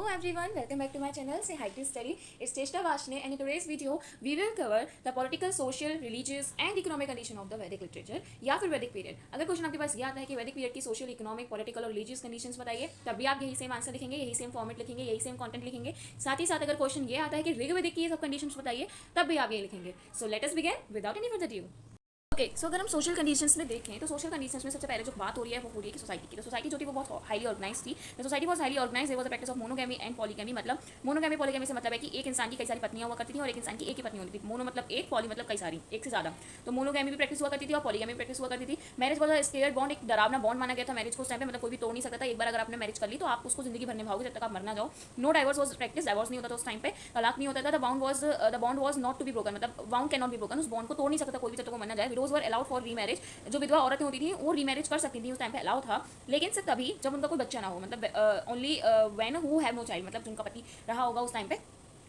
everyone, welcome back to my channel. Say hi to study. It's Cheshta Vashne, and in today's video we will cover the political, social, religious and economic condition of the Vedic literature या फिर वैदिक period. अगर question आपके पास ये आता है कि वैदिक पीरियड की सोशल, इकोनॉमिक, पॉलिटिकल और रिलीजियस कंडीशंस बताइए, तब भी आप यही सेम आंसर लिखेंगे, यही सेम फॉर्मेट लिखेंगे, यही सेम कंटेंट लिखेंगे। साथ ही साथ अगर क्वेश्चन ये आता है कि ऋग्वेदिक की ये सब कंडीशंस बताइए, तब भी आप ये लिखेंगे। So let us begin without any further due. Okay, so अगर हम सोशल कंडीशंस में देखें तो सोशल कंडीशंस में सबसे पहले जो बात हो रही है वो हो रही है कि सोसाइटी की। तो सोसाइटी जो थी वो बहुत हाईली ऑर्गनाइज थी। The society was highly organize. There was a practice of monogamy and polygamy. मतलब मोनोगैमी पॉलीगैमी से मतलब है कि एक इंसान की कई सारी पत्नियां हुआ करती थी और एक इंसान की एक ही पत्नी होती थी। मोनो मतलब एक, पॉली मतलब कई सारी, एक से ज्यादा। तो मोनोगैमी भी प्रैक्टिस हुआ करती थी और पॉलीगैमी भी प्रैक्टिस हुआ करती थी। Marriage was a scared bond, एक डरावना बॉन्ड माना गया था मैरिज को उस टाइम पे। मतलब कोई भी तोड़ नहीं सकता था। एक बार अगर आपने मैरिज कर ली तो आप उसको जिंदगी भर निभाओगे जब तक आप मर ना जाओ। No divorce was practice, divorce नहीं होता था उस टाइम पे, तलाक नहीं होता था। The bond was not to be broken, मतलब bound can not be broken, उस बॉन्ड को तोड़ नहीं सकता कोई भी जब तक वो मर ना जाए। Widows were allowed for remarriage, जो विधवा औरतें होती थी वो रीमैरिज कर सकती थी, उस टाइम पे अलाउ था, लेकिन सिर्फ तभी जब उनका कोई बच्चा ना हो। मतलब only when who have no child, मतलब जिनका पति रहा होगा उस टाइम पे,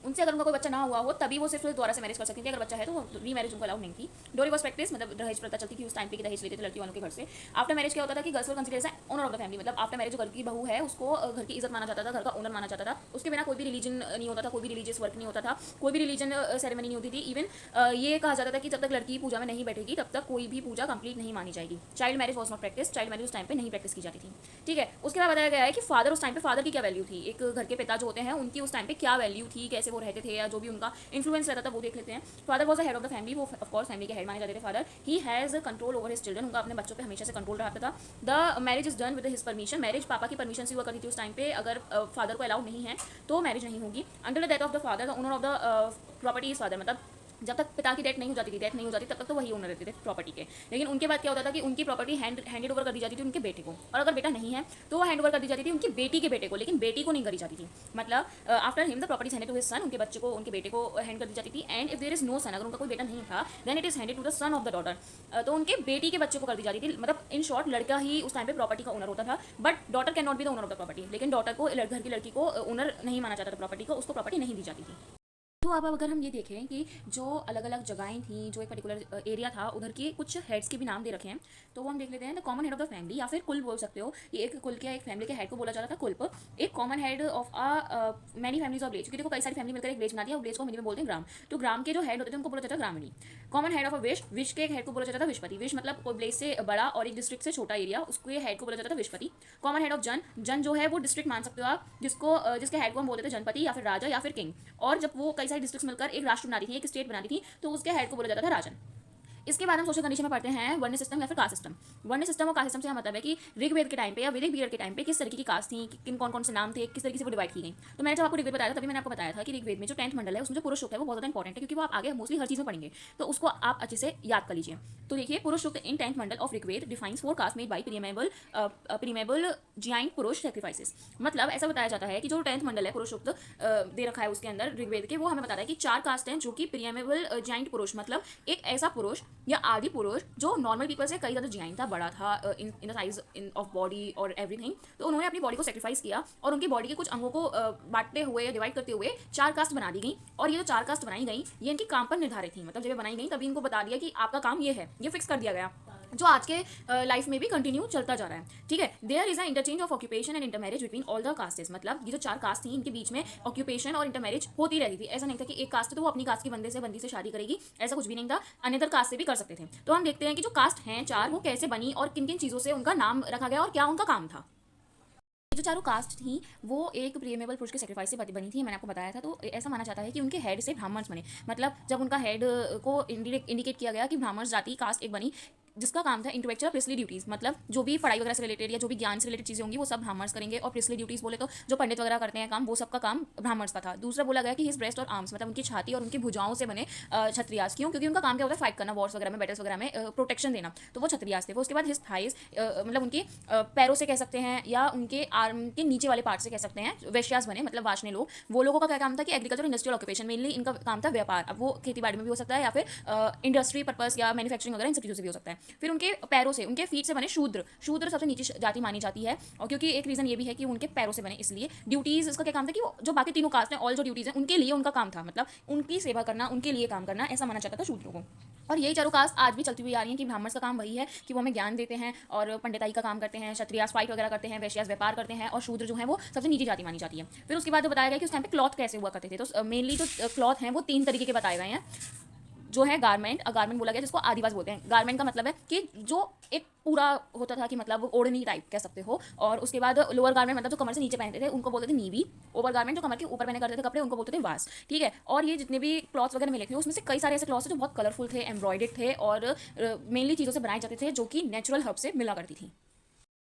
उनसे अगर उनका कोई बच्चा ना हुआ हो तभी वो सिर्फ दोबारा से मैरिज कर सकती थी। अगर बच्चा है तो वो रीमैरिज उनको अलाउड नहीं थी। डोरी वाज प्रैक्टिस, मतलब दहेज प्रथा चलती थी उस टाइम पे कि दहेज लेते थे लड़की वालों के घर से। आफ्टर मैरिज क्या होता था कि girls were considered as owner of the family, मतलब आफ्टर मैरिज जो घर की बहू है उसको घर की इज्जत माना जाता था, घर का ओनर माना जाता था। उसके बिना कोई भी रिलीजन नहीं होता था, कोई भी रिलीजियस वर्क नहीं होता था, कोई भी रिलीजन सेरेमनी नहीं होती थी। इवन ये कहा जाता था कि जब तक लड़की पूजा में नहीं बैठेगी तब तक कोई भी पूजा कंप्लीट नहीं मानी जाएगी। Child marriage was not practice, child marriage उस टाइम पे नहीं प्रैक्टिस की जाती थी। ठीक है, उसके बाद बताया गया है कि फादर, उस टाइम पे फादर की क्या वैल्यू थी, एक घर के पिता जो होते हैं उनकी उस टाइम पे क्या वैल्यू थी, कैसे वो रहते थे या जो भी उनका इन्फ्लुएंस रहता था वो देख लेते हैं। Father was the head of the family, वो ऑफ कोर्स फैमिली के हेड माने जाते थे father. He has control over his children, उनका अपने बच्चों पे हमेशा से कंट्रोल रहता था। The marriage is done with his permission, marriage पापा की परमिशन से हुआ करती थी उस टाइम पे। अगर फादर को अलाउड नहीं है तो मैरिज नहीं होगी। Under the death of the father the owner of the property is father, मतलब जब तक पिता की डेथ नहीं हो जाती थी, तब तक तो वही ओनर रहते थे प्रॉपर्टी के। लेकिन उनके बाद क्या होता था कि उनकी प्रॉपर्टी हैंडेड ओवर कर दी जाती थी उनके बेटे को, और अगर बेटा नहीं है तो वो हैंड ओवर कर दी जाती थी उनकी बेटी के बेटे को, लेकिन बेटी को नहीं करी जाती थी। मतलब after him the property handed to his son, उनके बच्चे को, उनके बेटे को हैंड कर दी जाती थी। And if there is no son, अगर उनका कोई बेटा नहीं था, then it is handed to the son of the daughter, तो उनके बेटी के बच्चे को कर दी जाती थी। मतलब इन शॉर्ट लड़का ही उस टाइम पे प्रॉपर्टी का ओनर होता था, but daughter can not be the owner of the property. लेकिन डॉटर को, घर की लड़की को ओनर नहीं माना जाता था प्रॉपर्टी को, उसको प्रॉपर्टी नहीं दी जाती थी। तो अब अगर हम ये देखें कि जो अलग अलग जगहें थी, जो एक पर्टिकुलर एरिया था, उधर के कुछ हेड्स के भी नाम दे रखे हैं, तो वो हम देख लेते हैं। The common head of the family, या फिर कुल बोल सकते हो, कि एक कुल के, एक फैमिली के हेड को बोला जाता था कुल्प। एक common head of many families of village, क्योंकि देखो कई सारी फैमिली मिलकर एक विलेज बना दिया, विलेज को हिंदी में बोलते हैं ग्राम। तो ग्राम के जो हेड होते थे उनको बोला जाता था ग्रामीणी। Common head of a vish, विश के एक हेड को बोला जाता था विशपति। विश मतलब कोई विलेज से बड़ा और एक डिस्ट्रिक्ट से छोटा एरिया, उसके हेड को बोला जाता था विशपति। कॉमन हेड ऑफ जन, जन जो है वो डिस्ट्रिक्ट मान सकते हो आप, जिसके हेड को हम बोलते थे जनपति या फिर राजा या फिर किंग। और जब वो कई सारी डिस्ट्रिक्ट मिलकर एक राष्ट्र बनाती थी, एक स्टेट बनाती थी, तो उसके हेड को बोला जाता था राजन। इसके बाद हम सोशल कंडीशन में पढ़ते हैं वर्ण सिस्टम या फिर कास्ट सिस्टम। वर्ण सिस्टम और कास्ट सिस्टम से मतलब है कि ऋग्वेद के टाइम पे या वैदिक पीरियड के टाइम पे किस तरीके की कास्ट थी, किन कौन कौन से नाम थे, किस तरीके से वो डिवाइड की गई। तो मैंने जब आपको ऋग्वेद बताया था तभी मैंने आपको बताया था कि ऋग्वेद में जो 10th मंडल है उसमें जो पुरुष सूक्त है वो बहुत ज़्यादा इंपॉर्टेंट है, क्योंकि वो आप आगे मोस्टली हर चीज़ में पढ़ेंगे, तो उसको आप अच्छे से याद कर लीजिए। तो देखिए, Purusha Sukta in 10th Mandal of Rigveda defines 4 caste made by primeval giant Purusha sacrifices. मतलब ऐसा बताया जाता है कि जो 10th मंडल है पुरुष सूक्त दे रखा है उसके अंदर ऋग्वेद के, वो हमें बताता है कि 4 कास्ट हैं जो कि प्रीमेबल जाइंट पुरुष, मतलब एक ऐसा पुरुष या आदि पुरुष जो नॉर्मल पीपल से कई ज़्यादा जियाइन था, बड़ा था in the size of body और एवरीथिंग। तो उन्होंने अपनी बॉडी को सेक्रीफाइस किया और उनकी बॉडी के कुछ अंगों को बांटते हुए, डिवाइड करते हुए 4 कास्ट बना दी गई। और ये जो 4 कास्ट बनाई गई ये इनकी काम पर निर्धारित थी, मतलब जब बनाई गई तभी इनको बता दिया कि आपका काम ये है, ये फिक्स कर दिया गया, जो आज के लाइफ में भी कंटिन्यू चलता जा रहा है। ठीक है, there is a interchange of occupation and intermarriage between all the castes. मतलब ये जो 4 कास्ट थी इनके बीच में ऑक्यूपेशन और इंटरमैरिज होती रहती थी। ऐसा नहीं था कि एक कास्ट है तो वो अपनी कास्ट की बंदी से शादी करेगी, ऐसा कुछ भी नहीं था, अनदर कास्ट से भी कर सकते थे। तो हम देखते हैं कि जो कास्ट हैं 4 वो कैसे बनी और किन किन चीज़ों से उनका नाम रखा गया और क्या उनका काम था। जो 4 कास्ट थी वो एक प्रीमेबल पुरुष के सेक्रीफाइस से बनी थी, मैंने आपको बताया था। तो ऐसा माना जाता है कि उनके हेड से ब्राह्मण्स बने, मतलब जब उनका हेड को इंडिकेट किया गया कि ब्राह्मण जाति कास्ट एक बनी, जिसका काम था इंटेलेक्चुअल प्रिस्ली ड्यूटीज, मतलब जो भी पढ़ाई वगैरह से रिलेटेड या जो भी ज्ञान से रिलेटेड चीज़ें होंगी वो सब ब्राह्मण्स करेंगे। और प्रिस्ली ड्यूटीज बोले तो जो पंडित वगैरह करते हैं काम, वो सबका काम ब्राह्मण्स का था। दूसरा बोला गया कि हिज ब्रेस्ट और आर्म्स, मतलब उनकी छाती और उनकी भुजाओं से बने क्षत्रियास। क्यों? क्योंकि उनका काम क्या होता है, फाइट करना, वॉर्स वगैरह में, बैटल्स वगैरह में प्रोटेक्शन देना, तो वो क्षत्रियास थे। वो उसके बाद हिज थाइज, मतलब उनके पैरों से कह सकते हैं या उनके आर्म के नीचे वाले पार्ट से कह सकते हैं, वैश्यास बने, मतलब वाशने लोग। वो लोगों का क्या काम था कि एग्रीकल्चर इंडस्ट्रियल ऑक्यूपेशन, मेनली इनका काम था व्यापार। अब वो खेती बाड़ी में भी हो सकता है या फिर इंडस्ट्री पर्पस या मैन्युफैक्चरिंग वगैरह इन सब चीज़ों से भी हो सकता है। फिर उनके पैरों से, उनके फीट से बने शूद्र। शूद्र सबसे नीची जाति मानी जाती है, और क्योंकि एक रीजन ये भी है कि उनके पैरों से बने, इसलिए ड्यूटीज इसका क्या काम था कि वो जो बाकी तीनों कास्ट हैं, ऑल जो ड्यूटीज हैं उनके लिए उनका काम था, मतलब उनकी सेवा करना, उनके लिए काम करना, ऐसा माना जाता था शूद्रों को। और यही चारों कास्ट आज भी चलती हुई आ रही है कि ब्राह्मण का काम वही है कि वो हमें ज्ञान देते हैं और पंडिताई का काम करते हैं, क्षत्रियास फाइट वगैरह करते हैं, वैश्यास व्यापार करते हैं, और शूद्र जो है वो सबसे नीची जाति मानी जाती है। फिर उसके बाद बताया गया कि उस टाइम पे क्लॉथ कैसे हुआ करते थे। तो मेनली जो क्लॉथ हैं वो 3 तरीके के बताए गए हैं। जो है गारमेंट, गारमेंट बोला गया जिसको आदिवास बोलते हैं। गारमेंट का मतलब है कि जो एक पूरा होता था कि मतलब ओढ़नी टाइप कह सकते हो, और उसके बाद लोअर गारमेंट मतलब जो कमर से नीचे पहनते थे उनको बोलते थे नीवी। ओवर गारमेंट जो कमर के ऊपर पहने करते थे कपड़े उनको बोलते थे वास, ठीक है। और ये जितने भी क्लॉथ्स वगैरह मिले थे उसमें से कई सारे ऐसे क्लॉथ्स थे जो बहुत कलरफुल थे, एम्ब्रॉयडेड थे, और मेनली चीज़ों से बनाए जाते थे जो कि नेचुरल हर्ब से मिला करती थी।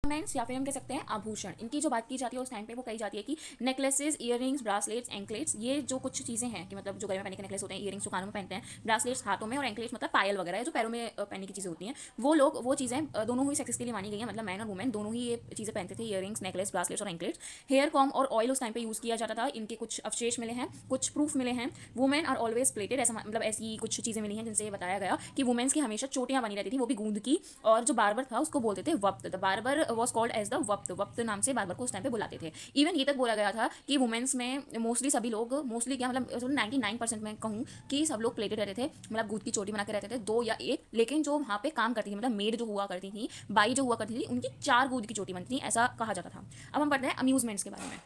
ऑर्नामेंट्स या फिर हम कह सकते हैं आभूषण, इनकी जो बात की जाती है उस टाइम पे वो कही जाती है कि नेकलेसेस, इयररिंग्स, ब्रासलेट्स, एंकलेट्स, ये जो कुछ चीज़ें हैं कि मतलब जो गले में पहनने के नेकलेस होते हैं, इयररिंग्स जो कानों में पहनते हैं, ब्रासलेट्स हाथों में, और एंकलेट्स मतलब पायल वगैरह है जो पैरों में पहनने की चीज़ें होती हैं, वो चीज़ें दोनों ही सेक्सेस के लिए मानी गई हैं, मतलब मैन और वुमेन दोनों ही ये चीज़ें पहनते थे, इयररिंग्स, नेकलेस, ब्रासलेट्स और एंकलेट्स। हेयर कॉम और ऑयल उस टाइम पे यूज़ किया जाता था। इनके कुछ अवशेष मिले हैं, कुछ प्रूफ मिले हैं। वुमेन आर ऑलवेज प्लेटेड, ऐसा मतलब ऐसी कुछ चीज़ें मिली हैं जिनसे ये बताया गया कि वुमेन्स की हमेशा चोटियां बनी रहती थी, वो भी गूंद की। और जो बार्बर था उसको बोलते थे वक्त। The barber was called as the vakt नाम से बार्बर को उस टाइम पे बुलाते थे। इवन ये तक बोला गया था कि वुमेन्स में मोस्टली सभी लोग, मोस्टली क्या मतलब 99% में कहूँ कि सब लोग प्लेटेड रहते थे, मतलब गूद की चोटी बना के रहते थे, 2 या 1। लेकिन जो वहाँ पे काम करती थी, मतलब मेड जो हुआ करती थी, बाई जो हुआ करती थी, उनकी 4 गूद की चोटी बनती थी, ऐसा कहा जाता था। अब हम पढ़ते हैं अम्यूजमेंट्स के बारे में।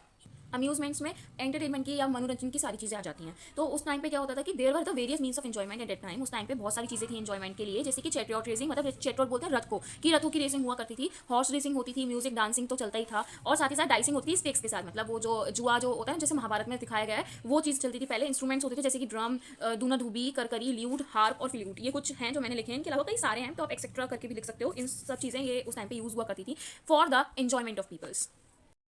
अम्यूजमेंट्स में एंटरटेनमेंट की या मनोरंजन की सारी चीज़ें आ जाती हैं। तो उस टाइम पे क्या होता था कि there were the various means of enjoyment at that time. उस टाइम पे बहुत सारी चीज़ें थी एंजॉयमेंट के लिए, जैसे कि चैट्रियट रेसिंग, मतलब चैट्रियट बोलते हैं रथ को, कि रथों की रेसिंग हुआ करती थी, हॉर्स रेसिंग होती थी, म्यूजिक डांसिंग तो चलता ही था, और साथ ही साथ डाइसिंग होती थी स्टिक्स के साथ, मतलब वो जो जुआ जो होता है जैसे महाभारत में दिखाया गया है वो चीज़ चलती थी पहले। इंस्ट्रूमेंट्स होते थे जैसे कि ड्रम, दूना धूबी, करकरी, ल्यूट, हार्प और फ्लूट, ये कुछ हैं जो मैंने लिखे हैं। इनके अलावा कई सारे हैं तो आप एक्सेट्रा करके भी लिख सकते हो। इन सब चीज़ें ये उस टाइम पे यूज़ हुआ करती थी for the enjoyment of peoples.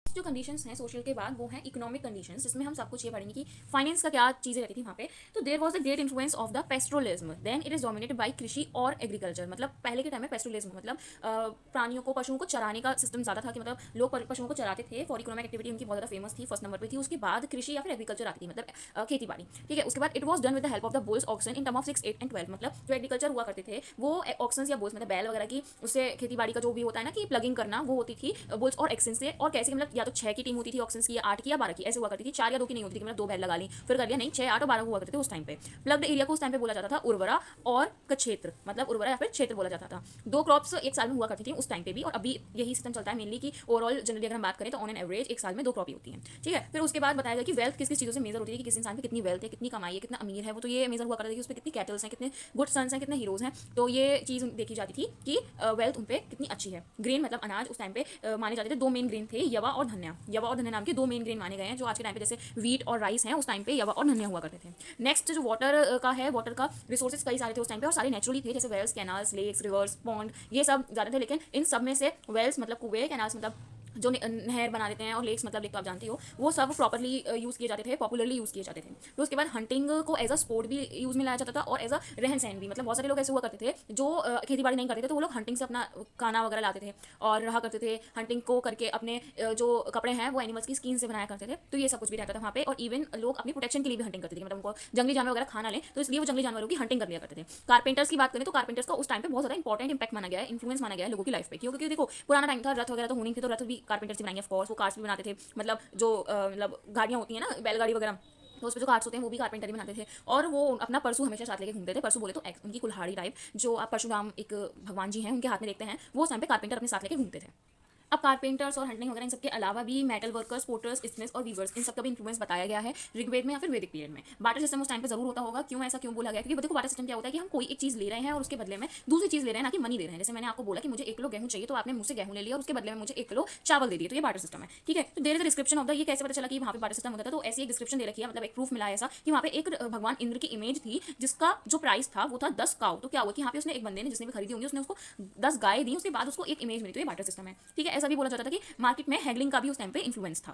जो कंडीशंस हैं सोशल के बाद वो हैं इकोनॉमिक कंडीशंस, जिसमें हम सब कुछ ये पढ़ेंगे कि फाइनेंस का क्या चीज़ें रहती थी वहाँ पे। तो there was the great influence of the pastoralism, then it is dominated by कृषि और एग्रीकल्चर। मतलब पहले के टाइम में पेस्ट्रोलिज्म मतलब प्राणियों को, पशुओं को चराने का सिस्टम ज़्यादा था, कि मतलब लोग पशुओं को चराते थे फॉर इकोनॉमिक एक्टिविटी, उनकी बहुत ज़्यादा फेमस थी, फर्स्ट नंबर पर थी। उसके बाद कृषि या फिर एग्रीकल्चर आती थी, मतलब खेती बाड़ी, ठीक है। उसके बाद it was done with the help of the bulls oxen in term of 6, 8 and 12। मतलब जो एग्रीकल्चर हुआ करते थे वो ऑक्सन या बुल्स मतलब बैल वगैरह की, उससे खेती बाड़ी का जो भी होता है ना कि प्लगिंग करना, वो होती थी बुल्स और एक्सन से। और कैसे मतलब या तो 6 की टीम होती थी ऑक्शंस की, या 8 की या 12 की, ऐसे हुआ करती थी। 4 या 2 की नहीं होती थी, मतलब 2 बैल लगा ली फिर कर लिया, नहीं 6, 8 और 12 हुआ करते थे उस टाइम पे। प्लग्ड एरिया को उस टाइम पे बोला जाता था उर्वरा और क्षेत्र, मतलब उर्वरा या फिर क्षेत्र बोला जाता था। 2 क्रॉप्स एक साल में हुआ करती थी उस टाइम पे भी, और अभी यही सिस्टम चलता है मेनली कि ओवरऑल जनरली अगर हम बात करें तो ऑन एन एवरेज एक साल में 2 क्रॉप ही होती है, ठीक है। फिर उसके बाद बताया गया कि वेल्थ किस किस चीज़ों से मेजर होती है, कि किस इंसान पे कितनी वेल्थ है, कितनी कमाई है, कितना अमीर है वो, तो ये मेजर हुआ करता था कि उस पर कितनी कैटल्स हैं, कितने गुड सन्स हैं, कितने हीरोज हैं। तो ये चीज़ देखी जाती थी कि वेल्थ उन पर कितनी अच्छी है। ग्रेन मतलब अनाज उस टाइम पे माने जाते थे, 2 मेन ग्रेन थे, यवा और धन्या। यवा और धन्या नाम के 2 मेन ग्रेन माने गए हैं, जो आज के टाइम पे जैसे वीट और राइस हैं, उस टाइम पे यवा और धनिया हुआ करते थे। नेक्स्ट जो वाटर का है, वाटर का रिसोर्सेज कई सारे थे उस टाइम पे, और सारे नेचुरली थे, जैसे wells, canals, lakes, rivers, pond, ये सब ज़्यादा थे। लेकिन इन सब में से वेल्स मतलब कुएं, कैनाल्स मतलब जो नहर बना देते हैं, और लेक्स मतलब लेक तो आप जानते हो, वो सब प्रॉपरली यूज़ किए जाते थे, पॉपुलरली यूज़ किए जाते थे। फिर उसके बाद हंटिंग को एज अ स्पोर्ट भी यूज़ में लाया जाता था, और एज अ रहन सहन भी। मतलब बहुत सारे लोग ऐसे हुआ करते थे जो खेती बाड़ी नहीं करते थे, तो वो लोग हंटिंग से अपना खाना वगैरह लाते थे और रहा करते थे। हंटिंग को करके अपने जो कपड़े हैं वो एनिमल्स की स्किन से बनाया करते थे। तो ये सब कुछ भी रहता था वहाँ पे। और इवन लोग अपनी प्रोटेक्शन के लिए भी हंटिंग करते थे, मतलब उनको जंगली जानवर वगैरह खाना लें तो इसलिए वो जंगली जानवरों की हंटिंग कर लिया करते थे। कारपेंटर्स की बात करें तो कारपेंटर्स का उस टाइम पे बहुत ज़्यादा इंपॉर्टेंट इंपैक्ट माना गया है, इन्फ्लुएंस माना गया है लोगों की लाइफ पे। क्योंकि देखो पुराना टाइम था, रथ वगैरह तो होनी थी, तो रथ भी कारपेंटर्स से बनाएंगे, ऑफकोर्स वो कार्स भी बनाते थे। मतलब जो मतलब गाड़ियाँ होती हैं ना, बैलगाड़ी वगैरह, तो उस पर जो कार्ड्स होते हैं वो भी कारपेंटर ही बनाते थे। और वो अपना परसू हमेशा साथ लेके घूमते थे। परसू बोले तो उनकी कुल्हाड़ी टाइप, जो आप परशुराम एक भगवान जी हैं उनके हाथ में देखते हैं, वो उस टाइम पे कारपेंटर अपने साथ लेके घूमते थे। अब कारपेंटर्स और हंटिंग वगैरह इन सबके अलावा भी मेटल वर्कर्स, पोर्टर्स, स्मिथ्स और वीवर्स, इन सबका भी इन्फ्लुएंस बताया गया है ऋग्वेद में या फिर वैदिक पीरियड में। बाटर सिस्टम उस टाइम पे जरूर होता होगा। क्यों ऐसा क्यों बोला गया? क्योंकि देखो बाटर सिस्टम क्या होता है कि हम कोई एक चीज़ ले रहे हैं और उसके बदले में दूसरी चीज़ ले रहे हैं, ना कि मनी दे रहे हैं। जैसे मैंने आपको बोला कि मुझे 1 किलो गेहूं चाहिए, तो आपने मुझसे गेहूं ले लिया और उसके बदले में मुझे 1 किलो चावल दे दिए, तो ये बाटर सिस्टम है, ठीक है। तो there is the description of the, ये कैसे पता चला कि वहाँ पे बाटर सिस्टम होता था? तो ऐसी एक डिस्क्रिप्शन दे रखी है, मतलब एक प्रूफ मिला है ऐसा कि वहाँ पे एक भगवान इंद्र की इमेज थी, जिसका जो प्राइस था वो था 10 काउ। तो क्या हुआ कि यहाँ पे उसने एक बंदे ने, जिसने भी खरीदी होंगी, उसने उसको 10 गाय दी, उसके बाद उसको एक इमेज मिली, तो ये बाटर सिस्टम है, ठीक है। ऐसा भी बोला जाता था कि मार्केट में हैगलिंग का भी उस टाइम पे इन्फ्लुएंस था।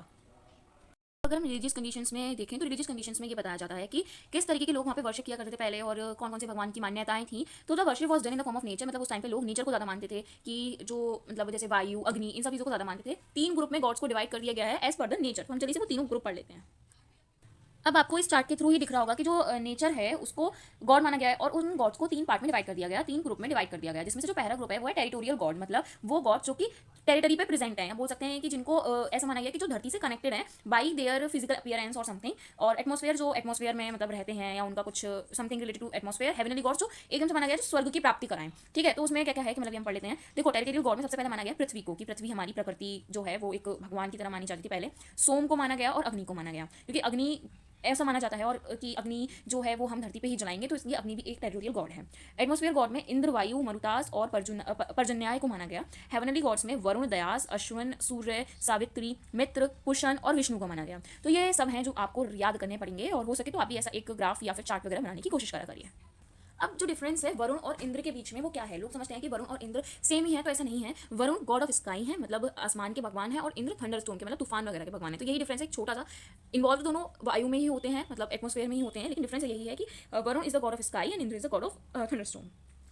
अगर हम रिलीजियस कंडीशंस में देखें तो रिलीजियस कंडीशंस में ये बताया जाता है कि किस तरीके के लोग वहाँ पे वर्शिप किया करते थे पहले, और कौन कौन से भगवान की मान्यताएं थी। तो the worship was done in the form of nature, मतलब उस टाइम पे लोग नेचर को ज़्यादा मानते थे, कि जो मतलब जैसे वायु, अग्नि, इन सब चीज़ों को ज़्यादा मानते थे। 3 ग्रुप में गॉड्स को डिवाइड कर दिया गया है एज पर द नेचर। तो हम चलिए से वो तीनों ग्रुप पढ़ लेते हैं। अब आपको इस चार्ट के थ्रू ही दिख रहा होगा कि जो नेचर है उसको गॉड माना गया है और उन गॉड्स को 3 पार्ट में डिवाइड कर दिया गया, 3 ग्रुप में डिवाइड कर दिया गया, जिसमें से जो पहला ग्रुप है वो है टेरिटोरियल गॉड, मतलब वो गॉड जो कि टेरिटरी पे प्रेजेंट है, बोल सकते हैं कि जिनको ऐसा माना गया कि जो धरती से कनेक्टेड है बाई देयर फिजिकल अपीयरेंस और समथिंग, और एटमॉस्फेयर जो एटमॉस्फेयर में मतलब रहते हैं या उनका कुछ something related to atmosphere, heavenly god जो एकदम से माना गया जो स्वर्ग की प्राप्ति कराएं। ठीक है, तो उसमें क्या क्या है कि मतलब हम पढ़ लेते हैं। देखो, टेरिटोरियल गॉड में सबसे पहले माना गया पृथ्वी को, कि पृथ्वी हमारी प्रकृति जो है वो एक भगवान की तरह मानी जाती थी पहले। सोम को माना गया और अग्नि को माना गया, क्योंकि अग्नि ऐसा माना जाता है और कि अग्नि जो है वो हम धरती पे ही जलाएंगे, तो इसलिए अग्नि भी एक टेरिटोरियल गॉड है। एटमॉस्फेयर गॉड में इंद्र, वायु, मरुतास और पर्जन्याय को माना गया। हेवनली गॉड्स में वरुण, दयास, अश्विन, सूर्य, सावित्री, मित्र, पुषण और विष्णु को माना गया। तो ये सब हैं जो आपको याद करने पड़ेंगे, और हो सके तो आप भी ऐसा एक ग्राफ या फिर चार्ट वगैरह बनाने की कोशिश करा करिए। अब जो डिफरेंस है वरुण और इंद्र के बीच में वो क्या है, लोग समझते हैं कि वरुण और इंद्र सेम ही है, तो ऐसा नहीं है। वरुण गॉड ऑफ स्काई है, मतलब आसमान के भगवान है, और इंद्र थंडरस्टोर्म के मतलब तूफान वगैरह के भगवान है। तो यही डिफरेंस है, एक छोटा सा। इन्वॉल्व दोनों वायु में ही होते हैं, मतलब एटमॉस्फेयर में ही होते हैं, लेकिन डिफरेंस यही है कि Varun is the god of sky and Indra is the god of thunderstorm.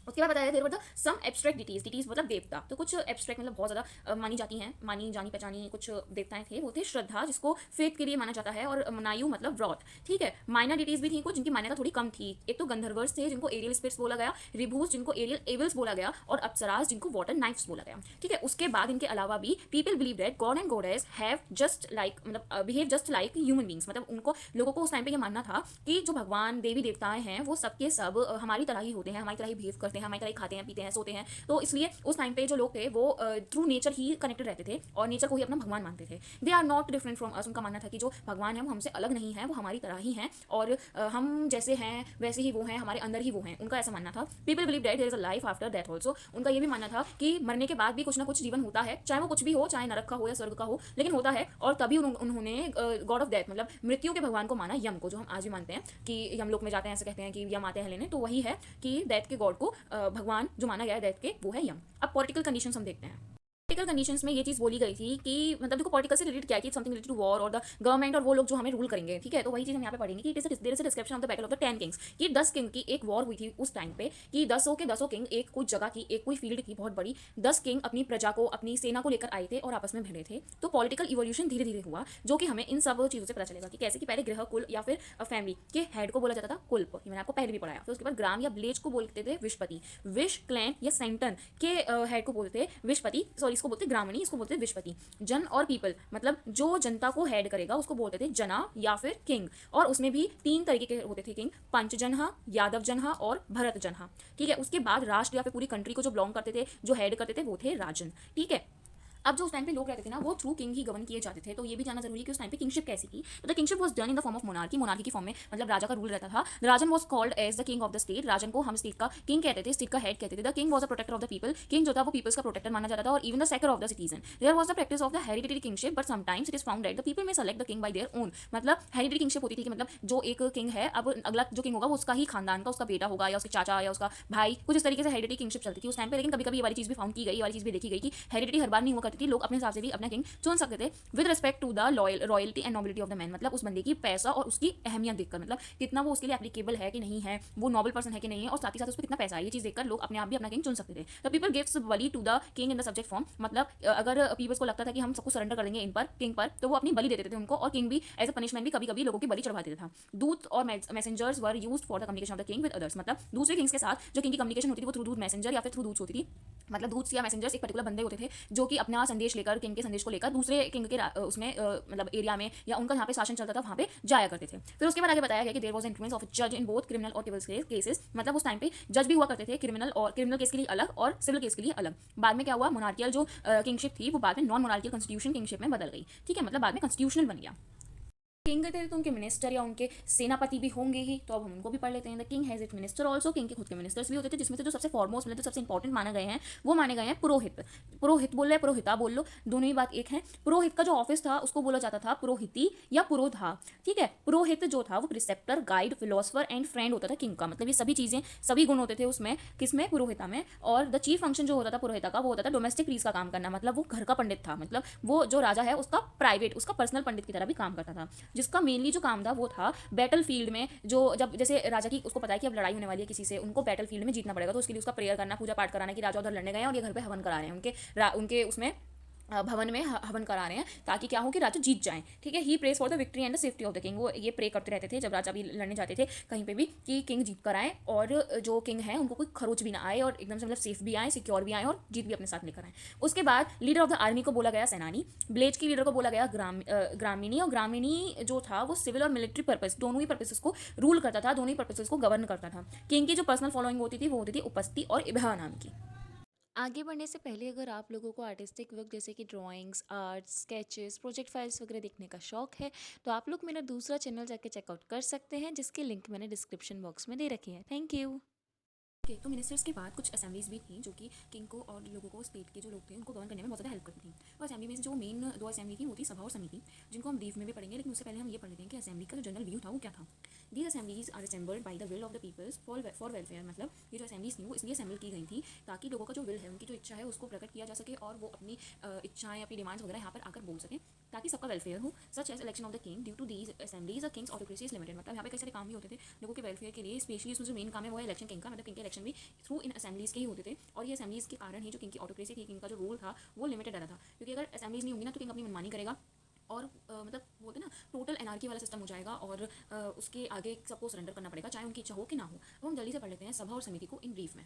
उसके बाद बताया there were the some abstract deities, deities मतलब देवता। तो कुछ एब्स्ट्रैक्ट मतलब बहुत ज़्यादा मानी जाती हैं, मानी जानी पहचानी कुछ देवताएं थे, वो थे श्रद्धा, जिसको फेथ के लिए माना जाता है, और मनायु मतलब व्रत। ठीक है, माइनर डिटीज भी थी कुछ जिनकी मान्यता थोड़ी कम थी। एक तो गंधर्वर्स थे जिनको एरियल स्पिरिट्स बोला गया, रिभूस जिनको एरियल एविल्स बोला गया, और अप्सरास जिनको वाटर नाइफ्स बोला गया। ठीक है, उसके बाद इनके अलावा भी people believe that god and goddess have just like मतलब behave just like human beings, मतलब उनको लोगों को उस टाइम पे ये मानना था कि जो भगवान देवी देवताएं हैं वो सबके सब हमारी तरह ही होते हैं, हमारी तरह ही बिहेव करते हैं, हमारी तरह ही खाते हैं, पीते हैं, सोते हैं। तो इसलिए उस टाइम पे जो लोग थे वो थ्रू नेचर ही कनेक्टेड रहते थे और नेचर को ही अपना भगवान मानते थे। They are not different from us, उनका मानना था कि जो भगवान है वो हमसे अलग नहीं है, वो हमारी तरह ही हैं, और हम जैसे हैं वैसे ही वो हैं, हमारे अंदर ही वो हैं, उनका ऐसा मानना था। People believe that there is a life after death also, उनका ये भी मानना था कि मरने के बाद भी कुछ ना कुछ जीवन होता है, चाहे वो कुछ भी हो, चाहे नरक का हो या स्वर्ग का हो, लेकिन होता है। और तभी उन्होंने गॉड ऑफ डेथ मतलब मृत्यु के भगवान को माना, यम को, जो हम आज भी मानते हैं कि यमलोक में जाते हैं, ऐसे कहते हैं कि यम आते हैं लेने, तो वही है कि डेथ के गॉड को भगवान जो माना गया है डेथ के, वो है यम। अब पॉलिटिकल कंडीशंस हम देखते हैं। पॉलिटिकल कंडीशंस में ये चीज़ बोली गई थी कि मतलब देखो पॉलिटिकल से रिलेटेड क्या है कि समथिंग रिलेटेड टू वॉर और द गवर्नमेंट और वो लोग जो हमें रूल करेंगे। ठीक है, तो वही चीज़ हम यहाँ पे पढ़ेंगे कि there is a description of the battle of the 10 kings, कि 10 किंग की एक वॉर हुई थी उस टाइम पे, कि 10 के 10 किंग एक कुछ जगह की, एक कोई फील्ड थी बहुत बड़ी, 10 किंग अपनी प्रजा को, अपनी सेना को लेकर आए थे और आपस में भिड़े थे। तो पॉलिटिकल इवोल्यूशन धीरे धीरे हुआ, जो कि हमें इन सब चीज़ों से पता चलेगा कि कैसे कि पहले गृह कुल या फिर फैमिली के हेड को बोला जाता था कुल्प, मैंने आपको पहले भी पढ़ाया। फिर उसके बाद ग्राम या विलेज को बोलते थे विशपति, विश क्लैन या सेंटन के हेड को बोलते थे विशपति, सॉरी इसको बोलते ग्रामणी, इसको बोलते विशपति। जन और पीपल मतलब जो जनता को हेड करेगा उसको बोलते थे जना या फिर किंग, और उसमें भी 3 तरीके के होते थे किंग, पंचजनहा, यादव जनहा और भरत जनहा। ठीक है, उसके बाद राष्ट्र या फिर पूरी कंट्री को जो बिलोंग करते थे, जो हेड करते थे, वो थे राजन। ठीक है, अब जो उस टाइम पे लोग रहते थे ना वो थ्रू किंग ही गवर्न किए जाते थे। तो ये भी जानना जरूरी है कि उस टाइम पे किंगशिप कैसी थी। तो the kingship was done in the form of monarchy, monarchy की फॉर्म में मतलब राजा का रूल रहता था। The Rajan was called as the king of the state, Rajan को हम स्टेट का किंग कहते थे, स्टेट का हेड कहते थे। The king was a protector of the people, king जो था वो पीपल्स का प्रोटेक्टर माना जाता था, और even the seeker of the citizen. There was the practice of the hereditary kingship, but sometimes it is found that the people may select the king by their own, मतलब hereditary kingship होती थी कि मतलब जो एक king है, अब अगला जो किंग होगा वो उसका ही खानदान का, उसका बेटा होगा या उसके चाचा या उसका भाई, कुछ इस तरीके से हेरिडिटरी किंगशिप चलती थी उस टाइम पे। लेकिन कभी कभी ये वाली चीज भी फाउंड की गई, ये वाली चीज भी देखी गई कि हेरिडिटरी हर बार नहीं हुआ करती थी, लोग अपने हिसाब से भी अपना किंग चुन सकते थे with respect to the royalty and nobility of the man, मतलब उस बंदे की पैसा और उसकी अहमियत देखकर, मतलब कितना वो उसके लिए एप्लीकेबल है कि नहीं है, वो नोबल पर्सन है कि नहीं है, और साथ ही साथ उस पर कितना पैसा है, ये चीज देखकर लोग अपने आप भी अपना किंग चुन सकते थे। तो people gives bali to the king in the subject form, मतलब अगर पीपल्स को लगता था कि हम सबको सरेंडर कर देंगे इन पर, किंग पर, तो वो अपनी बलि देते थे उनको, और किंग भी एज अ पनिशमेंट भी कभी कभी लोगों की बलि चढ़वा देता था। दूत और messengers were used for the communication of the king with others, मतलब दूसरे किंग्स के साथ जो किंग की कम्युनिकेशन होती थी वो थ्रू दूत मैसेंजर या फिर थ्रू दूत होती थी। मतलब दूत या मैसेंजर्स एक पर्टिकुलर बंदे होते थे जो कि अपना संदेश लेकर, किंग के संदेश को लेकर दूसरे किंग के उसमें मतलब एरिया में या उनका जहाँ पे शासन चलता था वहाँ पे जाया करते थे। फिर उसके बाद आगे बताया गया कि देयर वाज इन्फ्लुएंस ऑफ जज इन बोथ क्रिमिनल और सिविल केसेस, मतलब उस टाइम पे जज भी हुआ करते थे, क्रिमिनल केस के लिए अलग और सिविल केस के लिए अलग। बाद में क्या हुआ, मोनार्कियल जो किंगशिप थी वो बाद में नॉन मोनार्कियल कॉन्स्टिट्यूशन किंगशिप में बदल गई। ठीक है, मतलब बाद में कॉन्स्टिट्यूशनल बन गया। किंग थे तो उनके मिनिस्टर या उनके सेनापति भी होंगे ही, तो अब हम उनको भी पढ़ लेते हैं। The king has it minister also, king के खुद के मिनिस्टर्स भी होते थे, जिसमें से जो सबसे फॉरमोस्ट मतलब सबसे इंपॉर्टेंट माने गए हैं वो माने गए हैं पुरोहित। पुरोहित बोल रहे पुरोहिता बोल लो, दोनों ही बात एक है। पुरोहित का जो ऑफिस था उसको बोला जाता था पुरोहिती या पुरोधा। ठीक है, पुरोहित जो था वो preceptor, guide, philosopher and friend होता था किंग का, मतलब ये सभी चीजें, सभी गुण होते थे उसमें, किसमें, पुरोहिता में। और द चीफ फंक्शन जो होता था पुरोहिता का वो होता था डोमेस्टिक प्रीस का काम करना, मतलब वो घर का पंडित था, मतलब वो जो राजा है उसका प्राइवेट, उसका पर्सनल पंडित की तरह भी काम करता था, जिसका मेनली जो काम था वो था बैटल फील्ड में, जो जब जैसे राजा की उसको पता है कि अब लड़ाई होने वाली है किसी से, उनको बैटल फील्ड में जीतना पड़ेगा, तो उसके लिए उसका प्रेयर करना, पूजा पाठ कराना कि राजा उधर लड़ने गए हैं और ये घर पे हवन करा रहे हैं उनके उसमें भवन में हवन करा रहे हैं ताकि क्या हो कि राजा जीत जाएं, ठीक है। He prays for the victory and the safety of the king, वो ये प्रे करते रहते थे जब राजा भी लड़ने जाते थे कहीं पे भी कि किंग जीत कर आए और जो किंग है उनको कोई खरोच भी ना आए और एकदम से मतलब सेफ भी आए, सिक्योर भी आए और जीत भी अपने साथ लेकर आए। उसके बाद लीडर ऑफ द आर्मी को बोला गया सेनानी, ब्लेज की लीडर को बोला गया ग्रामीणी, और ग्रामीणी जो था वो सिविल और मिलिट्री पर्पस दोनों ही पर्पसेस को रूल करता था, दोनों ही पर्पसेस को गवर्न करता था। किंग की जो पर्सनल फॉलोइंग होती थी वो होती थी उपस्थिति और इबहा नाम की। आगे बढ़ने से पहले अगर आप लोगों को आर्टिस्टिक वर्क जैसे कि drawings, arts, sketches, project files वगैरह देखने का शौक है तो आप लोग मेरा दूसरा चैनल जाके चेकआउट कर सकते हैं, जिसकी लिंक मैंने डिस्क्रिप्शन बॉक्स में दे रखी है। Thank you. ओके, तो मिनिस्टर्स के बाद कुछ असेंबलीज भी थी जो कि किंग को और लोगों को, स्टेट के जो लोग थे उनको गवर्न करने में बहुत ज़्यादा हेल्प करती थी। और असेंबली में से जो मेन दो असेंबली थी वो थी सभा और समिति, जिनको हम ब्रीफ में भी पढ़ेंगे, लेकिन उससे पहले हम ये पढ़ लेते हैं कि असेंबली का जो जनरल व्यू था वो क्या था। These assemblies are assembled by the will of the peoples for welfare, मतलब ये जो असेंबलीज थी वो इसलिए असेंबल की गई थी ताकि लोगों का जो विल है, उनकी जो इच्छा है उसको प्रकट किया जा सके और वो अपनी इच्छाएं, अपनी डिमांड्स वगैरह यहाँ पर आकर बोल सकें ताकि सबका वेलफेयर हो। Such as election of the king due to these assemblies, kings autocracy is limited, मतलब यहाँ पे कई सारे काम भी होते थे लोगों के वेलफेयर के लिए। स्पेशली इसमें जो मेन काम है वो है इलेक्शन किंग का, मतलब किंग के इलेक्शन भी थ्रू इन असेंबलीज के ही होते थे। और ये असेंबलीज के कारण ही जो किंग की ऑटोक्रेसी थी, किंग का जो रूल था वो लिमिटेड रहा था, क्योंकि अगर असेंबलीज नहीं होंगी ना तो किंग अपनी मनमानी करेगा और मतलब बोलते हैं ना टोटल एनार्की वाला सिस्टम हो जाएगा और उसके आगे सबको सरेंडर करना पड़ेगा चाहे उनकी इच्छा हो कि ना हो। अब हम जल्दी से पढ़ लेते हैं सभा और समिति को इन ब्रीफ में।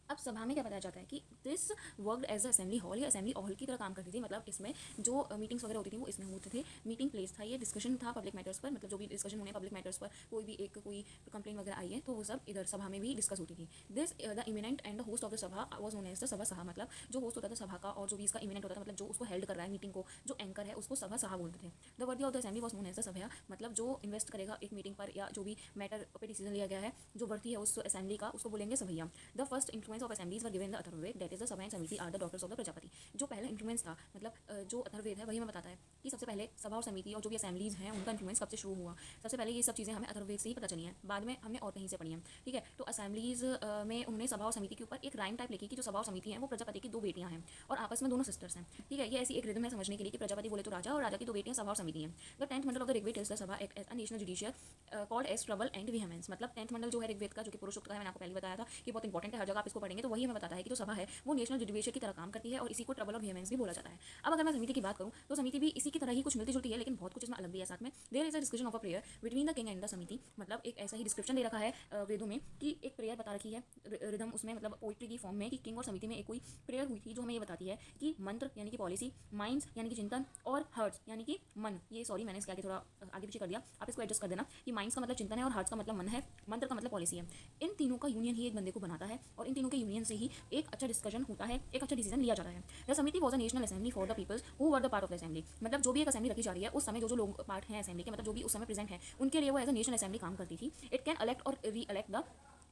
अब सभा में क्या बताया जाता है कि this worked as a assembly hall, ये असेंबली हॉल की तरह काम करती थी, मतलब इसमें जो मीटिंग्स वगैरह होती थी वो इसमें होते थे। मीटिंग प्लेस था, ये डिस्कशन था पब्लिक मैटर्स पर, मतलब जो भी डिस्कशन होने पब्लिक मैटर्स पर, कोई कंप्लेन वगैरह आई है तो वो सब इधर सभा में भी डिस्कस होती थी। This the eminent and the host of the sabha was known as the sabha saha, मतलब जो होस्ट होता था सभा का और जो भी इसका इमिनेंट होता था, मतलब जो उसको हेल्ड कर रहा है मीटिंग को, जो एंकर है उसको सभा सहा बोलते थे। The worthy of the assembly was known as the sabha, मतलब जो इन्वेस्ट करेगा एक मीटिंग पर या जो भी मैटर पर डिसीजन लिया गया है, जो वर्दी है उस असेंबली का, उसको बोलेंगे सभैया। The first influence of assemblies were given the Atharvaveda, that is the Sabha and Samiti are the daughters of the Prajapati. जो पहला इन्फ्लुएंस था, मतलब जो अथर्ववेद है वही हमें बताता है कि सबसे पहले सभा और समिति और जो भी असेंबलीज हैं उनका इन्फ्लुएंस कब से शुरू हुआ। सबसे पहले ये सब चीज़ें हमें अथर्ववेद से ही पता चली हैं, बाद में हमने और कहीं से पढ़ी हैं, ठीक है। तो असेंबलीज में उन्होंने सभा और समिति के ऊपर एक राइम टाइप लिखी कि जो सभा और समिति है वो प्रजापति की दो बेटियां हैं और आपस में दोनों सिस्टर्स हैं, ठीक है। ये ऐसी एक रिदम है समझने के लिए कि प्रजापति बोले तो राजा और राजा की दो बेटियां सभा और समिति हैं। The 10th Mandal of the Rigveda tells the Sabha act as a national judicial called as trouble and vehemence, मतलब 10th मंडल जो है ऋग्वेद का, जो कि पुरुष सूक्त का है, मैंने आपको पहले बताया था कि बहुत इंपॉर्टेंट है, हर जगह आप इसको पढ़ेंगे तो वही हमें बताता है कि जो सभा है वो नेशनल जुडिशियल की तरह काम करती है और इसी को ट्रबल और विहेमेंस भी बोला जाता है। अब अगर मैं समिति की बात करूँ तो समिति भी इसी की तरह ही कुछ मिलती जुलती है, लेकिन बहुत कुछ इसमें अलग भी है साथ में। There is a discussion of a prayer between the king and the samiti, मतलब एक ऐसा ही डिस्क्रिप्शन दे रखा है वेदों में कि एक प्रेयर बता रखी है रिदम उसमें, मतलब पोइट्री की फॉर्म में, कि किंग और समिति में एक कोई प्रेयर हुई थी जो हमें ये बताती है कि मंत्र यानी कि पॉलिसी, माइंड्स यानी कि चिंतन, और हर्ट्स यानी कि मन, ये सॉरी मैंने इसके आगे थोड़ा आगे पीछे कर दिया, आप इसको एडजस्ट कर देना कि माइंड्स का मतलब चिंतन है और हार्ट्स का मतलब मन है, मंत्र का मतलब पॉलिसी है। इन तीनों का यूनियन ही एक बंदे को बनाता है और इन तीनों के यूनियन से ही एक अच्छा डिस्कशन होता है, एक अच्छा डिसीजन लिया जाता है। The samiti was a national assembly for the peoples who were the part of the assembly, मतलब जो भी एक असेंबली रखी जा रही है उस समय जो लोग पार्ट हैं असेंबली के, मतलब जो भी उस समय प्रेजेंट है उनके लिए वो एज अ नेशनल असेंबली काम करती थी। इट कैन इलेक्ट और री इलेक्ट द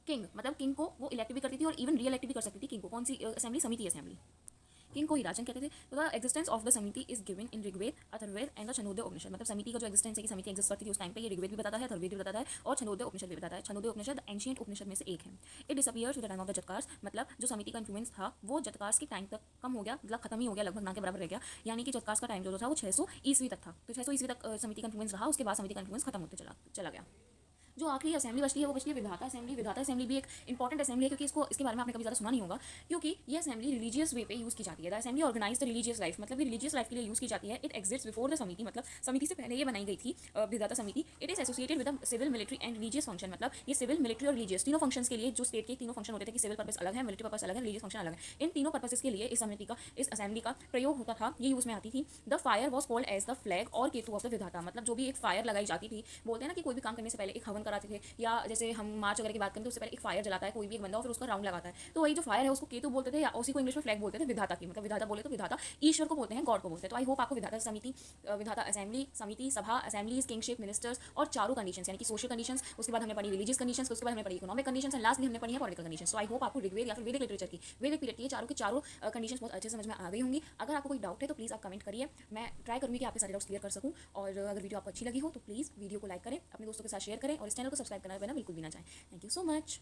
किंग, मतलब किंग को वो इलेक्ट भी करती थी और इवन री इलेक्ट भी कर सकती थी किंग को। कौन सी असेंबली? समिति असेंबली। किंग को ही राजन कहते थे। तो the existence of the Samiti is given in Rigveda, Atharvaveda and the Chandogya Upanishad, मतलब समिति का जो एग्जिस्टेंस है कि समिति एग्जिस्ट करती थी उस टाइम पे, ये ऋग्वेद भी बताता है, अथर्ववेद भी बताता है और छंदोदय उपनिषद भी बताता है। छंदोदय उपनिषद एंशिएंट उपनिषद में से एक है। It disappears with the time of the Jatakas, मतलब जो समिति का इन्फ्लुएंस था वो जटकार्स के टाइम तक कम हो गया, मतलब खत्म ही हो गया, लगभग ना के बराबर रह गया, यानी कि जटकार्स का टाइम जो था वो 600 ईस्वी तक था। तो 600 ईस्वी तक समिति का इन्फ्लुएंस रहा, उसके बाद समिति का इन्फ्लुएंस खत्म होते चला गया। जो आखिरी असेंबली बचती है वो बचती है विधाता असेंबली। विधाता असेंबली भी एक इंपॉर्टेंट असेंबली है क्योंकि इसके बारे में आपने कभी ज़्यादा सुना नहीं होगा, क्योंकि ये असेंबली रिलीजियस वे पे यूज़ की जाती है। The assembly organize the religious life, मतलब ये रिलीजियस लाइफ के लिए यूज़ की जाती है। It exist before the samiti, मतलब समिति से पहले ये बनाई गई थी vidhata samiti. It is associated with the civil, military and religious function, मतलब ये सिविल, मिलिट्री और रिलीजियस तीनों फंक्शंस के लिए, जो स्टेट के तीनों फंक्शन होते थे कि सिविल पर्पस अलग है, मिलिट्री पर्पस अलग है, रिलीजियस फंक्शन अलग है, इन तीनों पर्पसेस के लिए इस समिति का, इस असेंबली का प्रयोग होता था, ये यूज़ में आती थी। The fire was called as the flag और केतु ऑफ द विधाता, मतलब जो भी एक फायर लगाई जाती थी, बोलते हैं ना कि कोई भी काम करने से पहले एक हवन कराते थे, या जैसे हम मार्च वगैरह की बात करें तो उससे पहले एक फायर जलाता है कोई भी एक बंदा और फिर उसका राउंड लगाता है, तो वही जो फायर है उसको केतु बोलते थे, या उसी को इंग्लिश में फ्लैग बोलते थे विधाता की, मतलब विधाता बोले तो विधाता ईश्वर को बोलते हैं, गॉड को बोलते हैं। तो आई होप आपको विधाता समिति, विधाता असेंबली, समिति, सभा, असेंबलीज, किंगशिप, मिनिस्टर्स और चारों कंडीशंस, यानी कि सोशल कंडीशंस, उसके बाद हमने पढ़ी रिलीजियस कंडीशंस, उसके बाद हमने पढ़ी इकोनॉमिक कंडीशंस एंड लास्टली हमने पढ़ी है पॉलिटिकल कंडीशंस। तो आई होप आपको ऋग्वेद या फिर वैदिक लिटरेचर की, वैदिक पीरियड की चारों के चारों कंडीशंस बहुत अच्छे समझ में आ गई होंगी। अगर आपको कोई डाउट है तो प्लीज़ आप कमेंट करिए, मैं ट्राई करूँगी कि आपके सारे डाउट्स क्लियर कर सकूँ। और अगर वीडियो आपको अच्छी लगी हो तो प्लीज़ वीडियो को लाइक करें, अपने दोस्तों के साथ शेयर करें और इस चैनल को सब्सक्राइब करना बिल्कुल भी ना जाए। Thank you so much.